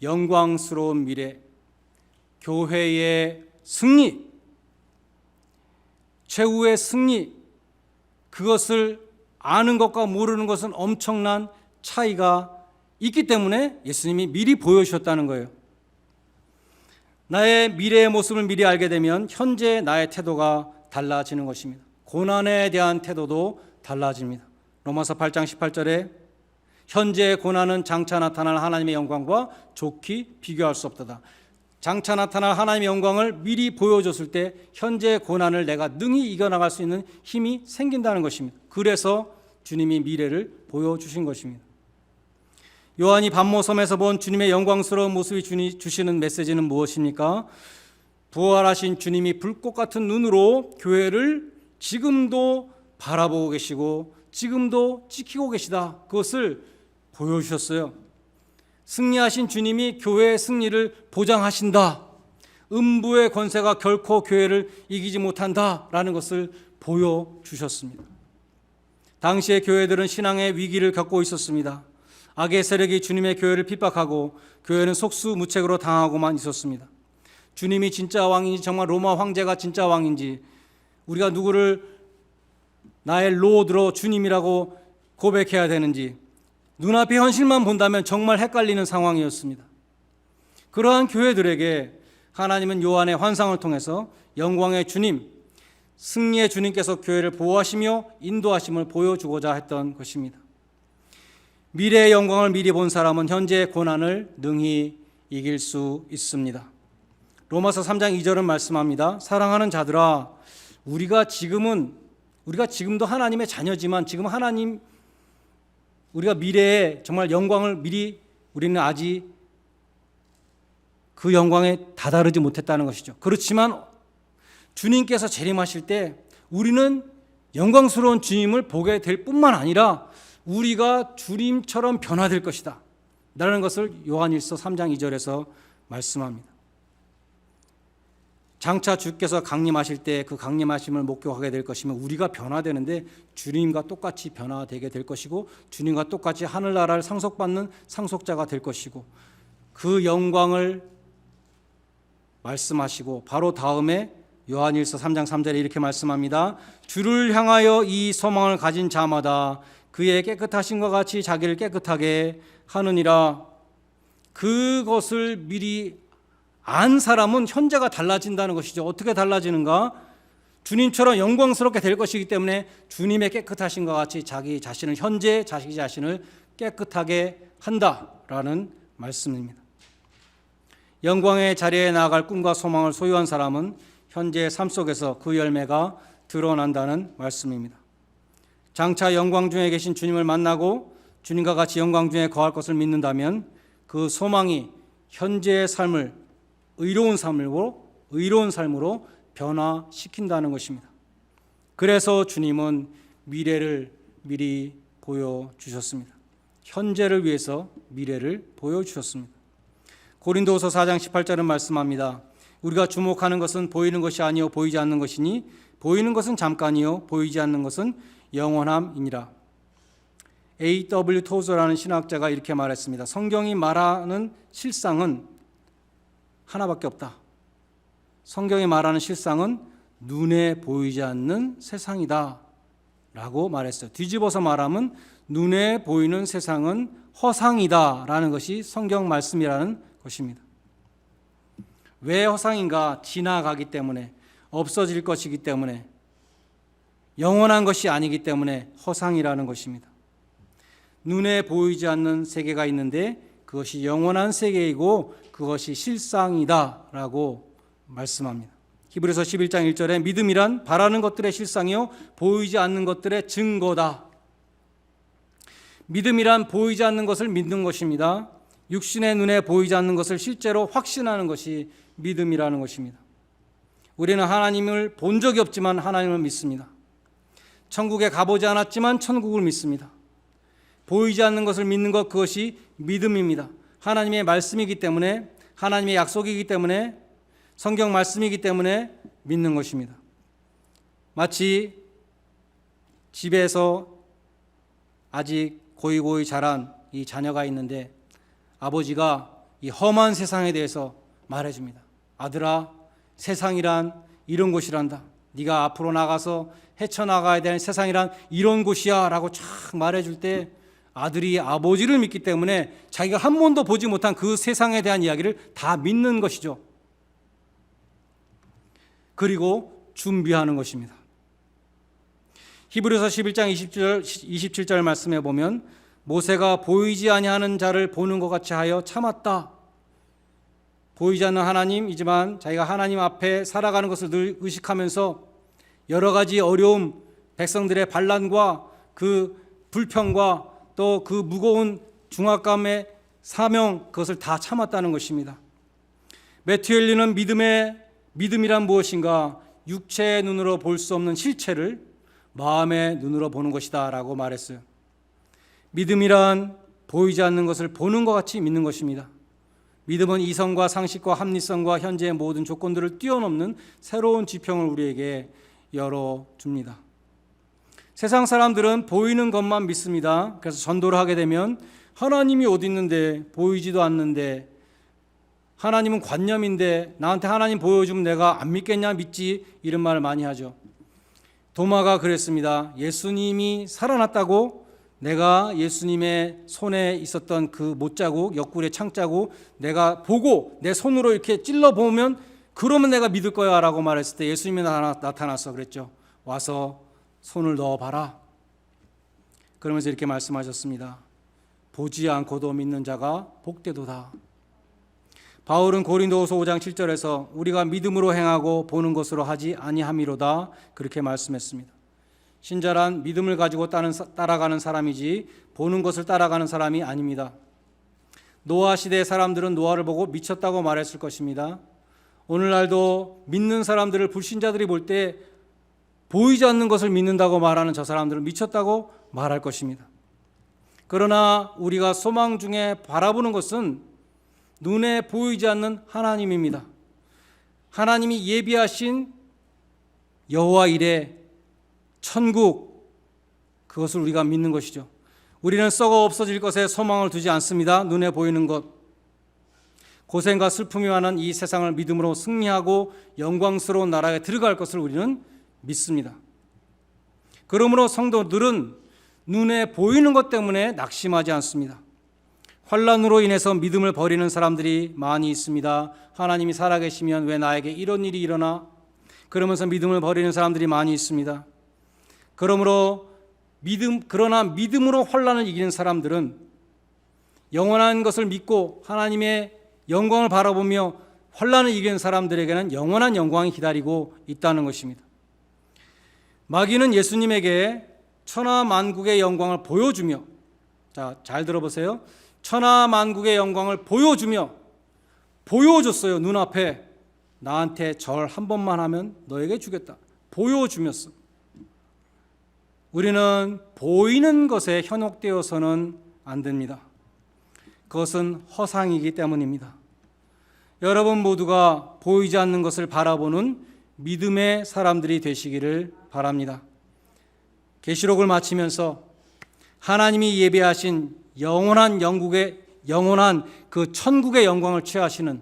Speaker 1: 영광스러운 미래, 교회의 승리, 최후의 승리, 그것을 아는 것과 모르는 것은 엄청난 차이가 있기 때문에 예수님이 미리 보여주셨다는 거예요. 나의 미래의 모습을 미리 알게 되면 현재 나의 태도가 달라지는 것입니다. 고난에 대한 태도도 달라집니다. 로마서 8장 18절에 현재의 고난은 장차 나타날 하나님의 영광과 좋게 비교할 수 없도다. 장차 나타날 하나님의 영광을 미리 보여줬을 때 현재의 고난을 내가 능히 이겨나갈 수 있는 힘이 생긴다는 것입니다. 그래서 주님이 미래를 보여주신 것입니다. 요한이 반모섬에서 본 주님의 영광스러운 모습이 주시는 메시지는 무엇입니까? 부활하신 주님이 불꽃 같은 눈으로 교회를 지금도 바라보고 계시고 지금도 지키고 계시다. 그것을 보여주셨어요. 승리하신 주님이 교회의 승리를 보장하신다. 음부의 권세가 결코 교회를 이기지 못한다라는 것을 보여주셨습니다. 당시의 교회들은 신앙의 위기를 겪고 있었습니다. 악의 세력이 주님의 교회를 핍박하고 교회는 속수무책으로 당하고만 있었습니다. 주님이 진짜 왕인지, 정말 로마 황제가 진짜 왕인지, 우리가 누구를 나의 로드로 주님이라고 고백해야 되는지 눈앞의 현실만 본다면 정말 헷갈리는 상황이었습니다. 그러한 교회들에게 하나님은 요한의 환상을 통해서 영광의 주님, 승리의 주님께서 교회를 보호하시며 인도하심을 보여주고자 했던 것입니다. 미래의 영광을 미리 본 사람은 현재의 고난을 능히 이길 수 있습니다. 로마서 3장 2절은 말씀합니다. 사랑하는 자들아, 우리가 지금도 하나님의 자녀지만 지금 우리가 미래에 정말 영광을 미리 우리는 아직 그 영광에 다다르지 못했다는 것이죠. 그렇지만 주님께서 재림하실 때 우리는 영광스러운 주님을 보게 될 뿐만 아니라 우리가 주님처럼 변화될 것이다 라는 것을 요한일서 3장 2절에서 말씀합니다. 장차 주께서 강림하실 때 그 강림하심을 목격하게 될 것이면 우리가 변화되는데 주님과 똑같이 변화되게 될 것이고 주님과 똑같이 하늘나라를 상속받는 상속자가 될 것이고 그 영광을 말씀하시고 바로 다음에 요한일서 3장 3절에 이렇게 말씀합니다. 주를 향하여 이 소망을 가진 자마다 그의 깨끗하심과 같이 자기를 깨끗하게 하느니라. 그것을 미리 안 사람은 현재가 달라진다는 것이죠. 어떻게 달라지는가? 주님처럼 영광스럽게 될 것이기 때문에 주님의 깨끗하심과 같이 자기 자신을 현재 자기 자신을 깨끗하게 한다라는 말씀입니다. 영광의 자리에 나아갈 꿈과 소망을 소유한 사람은 현재의 삶 속에서 그 열매가 드러난다는 말씀입니다. 장차 영광 중에 계신 주님을 만나고 주님과 같이 영광 중에 거할 것을 믿는다면 그 소망이 현재의 삶을 의로운 삶으로 변화시킨다는 것입니다. 그래서 주님은 미래를 미리 보여주셨습니다. 현재를 위해서 미래를 보여주셨습니다. 고린도후서 4장 18절은 말씀합니다. 우리가 주목하는 것은 보이는 것이 아니요 보이지 않는 것이니 보이는 것은 잠깐이요 보이지 않는 것은 영원함이니라. A.W. 토저라는 신학자가 이렇게 말했습니다. 성경이 말하는 실상은 하나밖에 없다. 성경이 말하는 실상은 눈에 보이지 않는 세상이다 라고 말했어요. 뒤집어서 말하면 눈에 보이는 세상은 허상이다 라는 것이 성경 말씀이라는 것입니다. 왜 허상인가? 지나가기 때문에, 없어질 것이기 때문에, 영원한 것이 아니기 때문에 허상이라는 것입니다. 눈에 보이지 않는 세계가 있는데 그것이 영원한 세계이고 그것이 실상이다라고 말씀합니다. 히브리서 11장 1절에 믿음이란 바라는 것들의 실상이요 보이지 않는 것들의 증거다. 믿음이란 보이지 않는 것을 믿는 것입니다. 육신의 눈에 보이지 않는 것을 실제로 확신하는 것이 믿음이라는 것입니다. 우리는 하나님을 본 적이 없지만 하나님을 믿습니다. 천국에 가보지 않았지만 천국을 믿습니다. 보이지 않는 것을 믿는 것, 그것이 믿음입니다. 하나님의 말씀이기 때문에, 하나님의 약속이기 때문에, 성경 말씀이기 때문에 믿는 것입니다. 마치 집에서 아직 고이고이 자란 이 자녀가 있는데 아버지가 이 험한 세상에 대해서 말해줍니다. 아들아, 세상이란 이런 곳이란다. 네가 앞으로 나가서 헤쳐나가야 되는 세상이란 이런 곳이야 라고 쫙 말해줄 때 아들이 아버지를 믿기 때문에 자기가 한 번도 보지 못한 그 세상에 대한 이야기를 다 믿는 것이죠. 그리고 준비하는 것입니다. 히브리서 11장 27절 말씀에 보면 모세가 보이지 아니하는 자를 보는 것 같이 하여 참았다. 보이지 않는 하나님이지만 자기가 하나님 앞에 살아가는 것을 늘 의식하면서 여러 가지 어려움, 백성들의 반란과 그 불평과 또 그 무거운 중압감의 사명, 그것을 다 참았다는 것입니다. 매튜 헨리는 믿음이란 무엇인가? 육체의 눈으로 볼 수 없는 실체를 마음의 눈으로 보는 것이다 라고 말했어요. 믿음이란 보이지 않는 것을 보는 것 같이 믿는 것입니다. 믿음은 이성과 상식과 합리성과 현재의 모든 조건들을 뛰어넘는 새로운 지평을 우리에게 열어줍니다. 세상 사람들은 보이는 것만 믿습니다. 그래서 전도를 하게 되면 하나님이 어디 있는데 보이지도 않는데, 하나님은 관념인데 나한테 하나님 보여주면 내가 안 믿겠냐, 믿지, 이런 말을 많이 하죠. 도마가 그랬습니다. 예수님이 살아났다고 내가 예수님의 손에 있었던 그 못자국, 옆구리의 창자국 내가 보고 내 손으로 이렇게 찔러보면 그러면 내가 믿을 거야 라고 말했을 때 예수님이 나타나서 그랬죠. 와서 손을 넣어봐라. 그러면서 이렇게 말씀하셨습니다. 보지 않고도 믿는 자가 복되도다. 바울은 고린도후서 5장 7절에서 우리가 믿음으로 행하고 보는 것으로 하지 아니함이로다 그렇게 말씀했습니다. 신자란 믿음을 가지고 따라가는 사람이지 보는 것을 따라가는 사람이 아닙니다. 노아 시대의 사람들은 노아를 보고 미쳤다고 말했을 것입니다. 오늘날도 믿는 사람들을 불신자들이 볼 때 보이지 않는 것을 믿는다고 말하는 저 사람들은 미쳤다고 말할 것입니다. 그러나 우리가 소망 중에 바라보는 것은 눈에 보이지 않는 하나님입니다. 하나님이 예비하신 여호와 이레 천국, 그것을 우리가 믿는 것이죠. 우리는 썩어 없어질 것에 소망을 두지 않습니다. 눈에 보이는 것, 고생과 슬픔이 많은 이 세상을 믿음으로 승리하고 영광스러운 나라에 들어갈 것을 우리는 믿습니다. 그러므로 성도들은 눈에 보이는 것 때문에 낙심하지 않습니다. 환난으로 인해서 믿음을 버리는 사람들이 많이 있습니다. 하나님이 살아계시면 왜 나에게 이런 일이 일어나? 그러면서 믿음을 버리는 사람들이 많이 있습니다. 그러나 믿음으로 환난을 이기는 사람들은 영원한 것을 믿고 하나님의 영광을 바라보며 환난을 이기는 사람들에게는 영원한 영광이 기다리고 있다는 것입니다. 마귀는 예수님에게 천하만국의 영광을 보여주며, 자, 잘 들어보세요. 천하만국의 영광을 보여줬어요. 눈앞에 나한테 절 한 번만 하면 너에게 주겠다. 보여주면서. 우리는 보이는 것에 현혹되어서는 안 됩니다. 그것은 허상이기 때문입니다. 여러분 모두가 보이지 않는 것을 바라보는 믿음의 사람들이 되시기를 바랍니다. 계시록을 마치면서 하나님이 예배하신 영원한 그 천국의 영광을 취하시는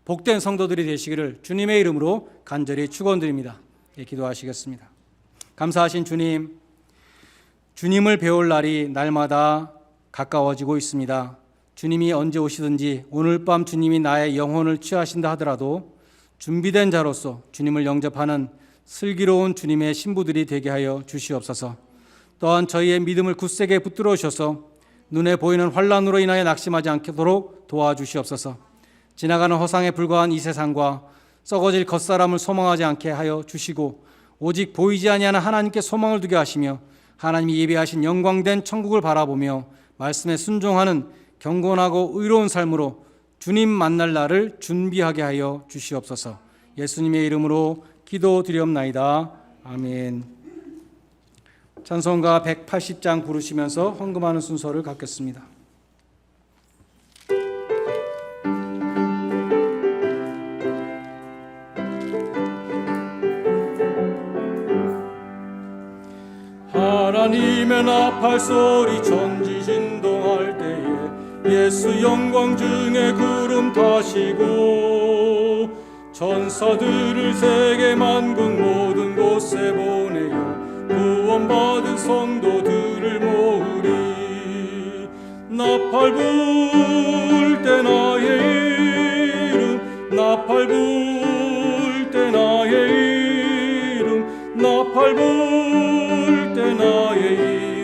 Speaker 1: 복된 성도들이 되시기를 주님의 이름으로 간절히 축원드립니다. 기도하시겠습니다. 감사하신 주님, 주님을 배울 날이 날마다 가까워지고 있습니다. 주님이 언제 오시든지 오늘 밤 주님이 나의 영혼을 취하신다 하더라도 준비된 자로서 주님을 영접하는 슬기로운 주님의 신부들이 되게 하여 주시옵소서. 또한 저희의 믿음을 굳세게 붙들어 주셔서 눈에 보이는 환난으로 인하여 낙심하지 않도록 도와주시옵소서. 지나가는 허상에 불과한 이 세상과 썩어질 겉사람을 소망하지 않게 하여 주시고 오직 보이지 아니하는 하나님께 소망을 두게 하시며 하나님이 예비하신 영광된 천국을 바라보며 말씀에 순종하는 경건하고 의로운 삶으로 주님 만날 날을 준비하게 하여 주시옵소서. 예수님의 이름으로 기도드리옵나이다. 아멘. 찬송가 180장 부르시면서 헌금하는 순서를 갖겠습니다.
Speaker 2: 하나님의 나팔 소리 천지 진동할 때에 예수 영광 중에 구름 타시고 천사들을 세계 만국 모든 곳에 보내어 구원받은 성도들을 모으리. 나팔 불 때 나의 이름, 나팔 불 때 나의 이름, 나팔 불 때 나의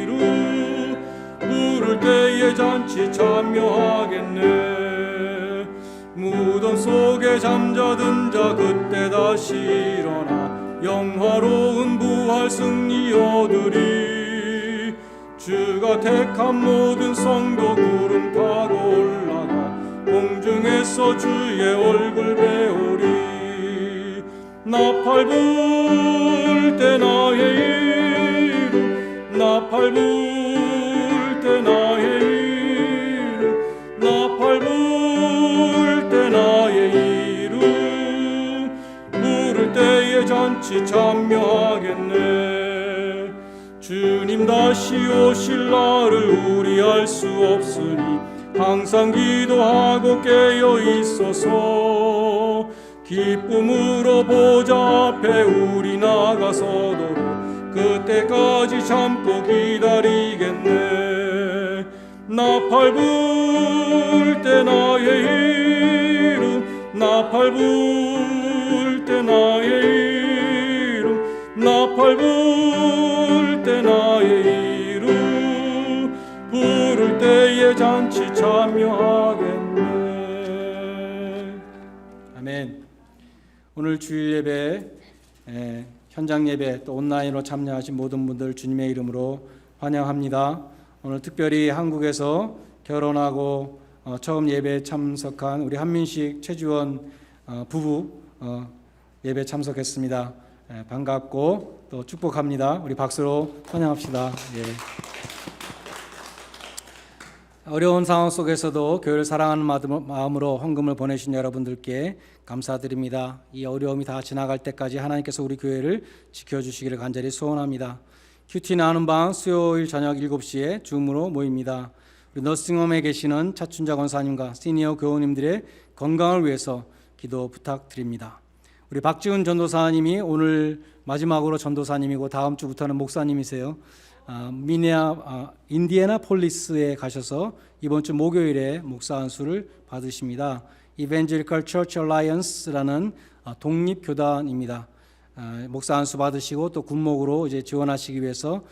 Speaker 2: 이름, 부를 때에 잔치 참여하겠네. 무덤 속에 잠자던 자 그때 다시 일어나 영화로운 부활 승리 얻으리. 주가 택한 모든 성도 구름 타고 올라가 공중에서 주의 얼굴 배우리. 나팔 불 때 나의 이름, 나팔 불 때 나의 이름, 나팔 불 때 나의 이름, 부를 때에 잔치 참여하겠네. 주님 다시 오실 날을 우리 알 수 없으니 항상 기도하고 깨어 있어서 기쁨으로 보좌 앞에 우리 나가서도록 그때까지 참고 기다리겠네. 나팔 불 때 나의 이름, 나팔 불 때 나의 이름, 나팔 불 때 나의 이름, 부를 때에 잔치 참여하겠네.
Speaker 1: 아멘. 오늘 주일 예배, 현장 예배 또 온라인으로 참여하신 모든 분들 주님의 이름으로 환영합니다. 오늘 특별히 한국에서 결혼하고 처음 예배에 참석한 우리 한민식 최주원 부부 예배 참석했습니다. 반갑고 또 축복합니다. 우리 박수로 환영합시다. 예. 어려운 상황 속에서도 교회를 사랑하는 마음으로 헌금을 보내신 여러분들께 감사드립니다. 이 어려움이 다 지나갈 때까지 하나님께서 우리 교회를 지켜주시기를 간절히 소원합니다. 큐티 나누는 방 수요일 저녁 7시에 줌으로 모입니다. 우리 너싱홈에 계시는 차춘자 권사님과 시니어 교우님들의 건강을 위해서 기도 부탁드립니다. 우리 박지훈 전도사님이 오늘 마지막으로 전도사님이고 다음 주부터는 목사님이세요. 인디애나폴리스에 가셔서 이번 주 목요일에 목사 안수를 받으십니다. Evangelical Church Alliance라는 독립교단입니다. 목사 안수 받으시고 또 군목으로 이제 지원하시기 위해서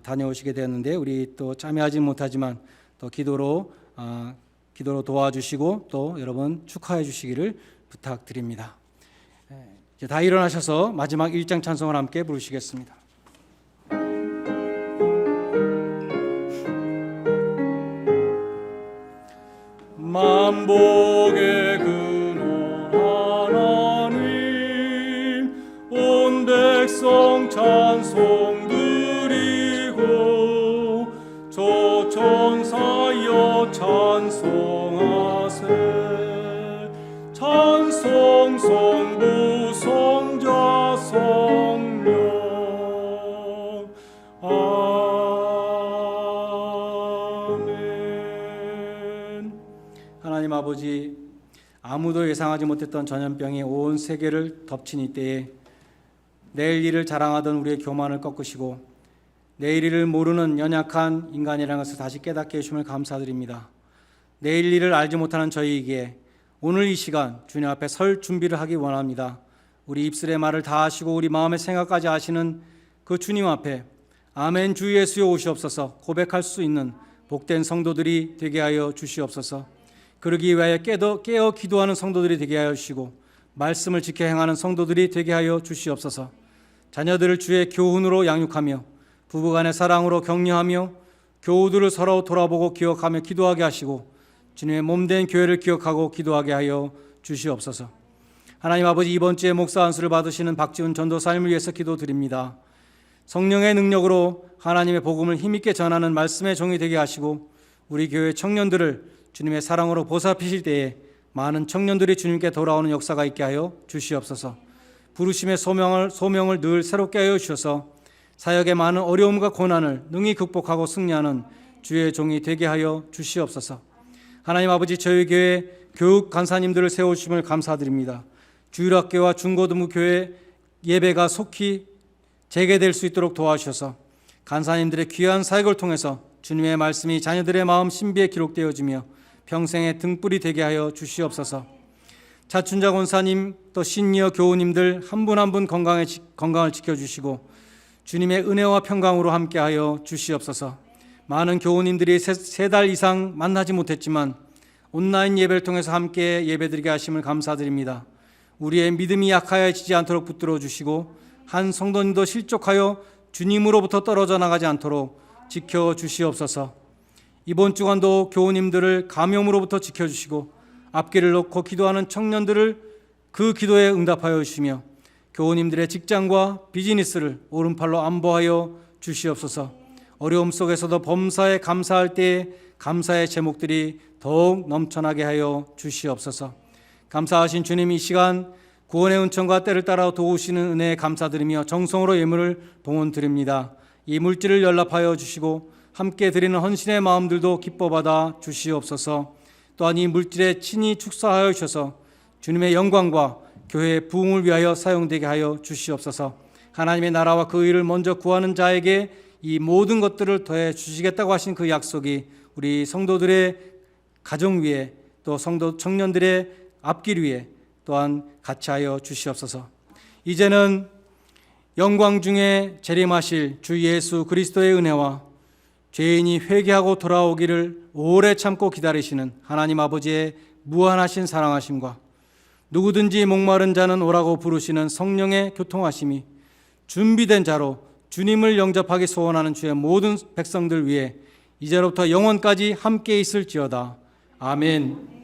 Speaker 1: 다녀오시게 되었는데 우리 또 참여하지 못하지만 또 기도로 도와주시고 또 여러분 축하해 주시기를 부탁드립니다. 이제 다 일어나셔서 마지막 1장 찬송을 함께 부르시겠습니다.
Speaker 2: 만복의 근원 하나님, 온 백성 찬송 드리고 저 천사여 찬송하세. 찬송 성부 성자 성령 아멘.
Speaker 1: 하나님 아버지, 아무도 예상하지 못했던 전염병이 온 세계를 덮친 이때에 내일 일을 자랑하던 우리의 교만을 꺾으시고 내일 일을 모르는 연약한 인간이라는 것을 다시 깨닫게 해주심을 감사드립니다. 내일 일을 알지 못하는 저희에게 오늘 이 시간 주님 앞에 설 준비를 하기 원합니다. 우리 입술의 말을 다 하시고 우리 마음의 생각까지 아시는 그 주님 앞에 아멘 주 예수여 오시옵소서 고백할 수 있는 복된 성도들이 되게 하여 주시옵소서. 그러기 위하여 깨어 기도하는 성도들이 되게 하여 주시고 말씀을 지켜 행하는 성도들이 되게 하여 주시옵소서. 자녀들을 주의 교훈으로 양육하며 부부간의 사랑으로 격려하며 교우들을 서로 돌아보고 기억하며 기도하게 하시고 주님의 몸된 교회를 기억하고 기도하게 하여 주시옵소서. 하나님 아버지, 이번 주에 목사 안수를 받으시는 박지훈 전도사님을 위해서 기도드립니다. 성령의 능력으로 하나님의 복음을 힘있게 전하는 말씀의 종이 되게 하시고 우리 교회 청년들을 주님의 사랑으로 보살피실 때에 많은 청년들이 주님께 돌아오는 역사가 있게 하여 주시옵소서. 부르심의 소명을 늘 새롭게 하여 주셔서 사역의 많은 어려움과 고난을 능히 극복하고 승리하는 주의 종이 되게 하여 주시옵소서. 하나님 아버지, 저희 교회 교육 간사님들을 세우심을 감사드립니다. 주일학교와 중고등부교회 예배가 속히 재개될 수 있도록 도와주셔서 간사님들의 귀한 사역을 통해서 주님의 말씀이 자녀들의 마음 신비에 기록되어지며 평생의 등불이 되게 하여 주시옵소서. 차춘자 권사님, 또 시니어 교우님들 한 분 한 분 건강을 지켜주시고 주님의 은혜와 평강으로 함께하여 주시옵소서. 많은 교우님들이 세 달 이상 만나지 못했지만 온라인 예배를 통해서 함께 예배드리게 하심을 감사드립니다. 우리의 믿음이 약하여지지 않도록 붙들어 주시고 한 성도님도 실족하여 주님으로부터 떨어져 나가지 않도록 지켜주시옵소서. 이번 주간도 교우님들을 감염으로부터 지켜주시고 앞길을 놓고 기도하는 청년들을 그 기도에 응답하여 주시며 교우님들의 직장과 비즈니스를 오른팔로 안보하여 주시옵소서. 어려움 속에서도 범사에 감사할 때에 감사의 제목들이 더욱 넘쳐나게 하여 주시옵소서. 감사하신 주님, 이 시간 구원의 은총과 때를 따라 도우시는 은혜에 감사드리며 정성으로 예물을 봉헌드립니다. 이 물질을 연락하여 주시고 함께 드리는 헌신의 마음들도 기뻐 받아 주시옵소서. 또한 이 물질에 친히 축사하여 주셔서 주님의 영광과 교회의 부흥을 위하여 사용되게 하여 주시옵소서. 하나님의 나라와 그 의를 먼저 구하는 자에게 이 모든 것들을 더해 주시겠다고 하신 그 약속이 우리 성도들의 가정 위에, 또 성도 청년들의 앞길 위에 또한 같이 하여 주시옵소서. 이제는 영광 중에 재림하실 주 예수 그리스도의 은혜와 죄인이 회개하고 돌아오기를 오래 참고 기다리시는 하나님 아버지의 무한하신 사랑하심과 누구든지 목마른 자는 오라고 부르시는 성령의 교통하심이 준비된 자로 주님을 영접하기 소원하는 주의 모든 백성들 위해 이제로부터 영원까지 함께 있을지어다. 아멘.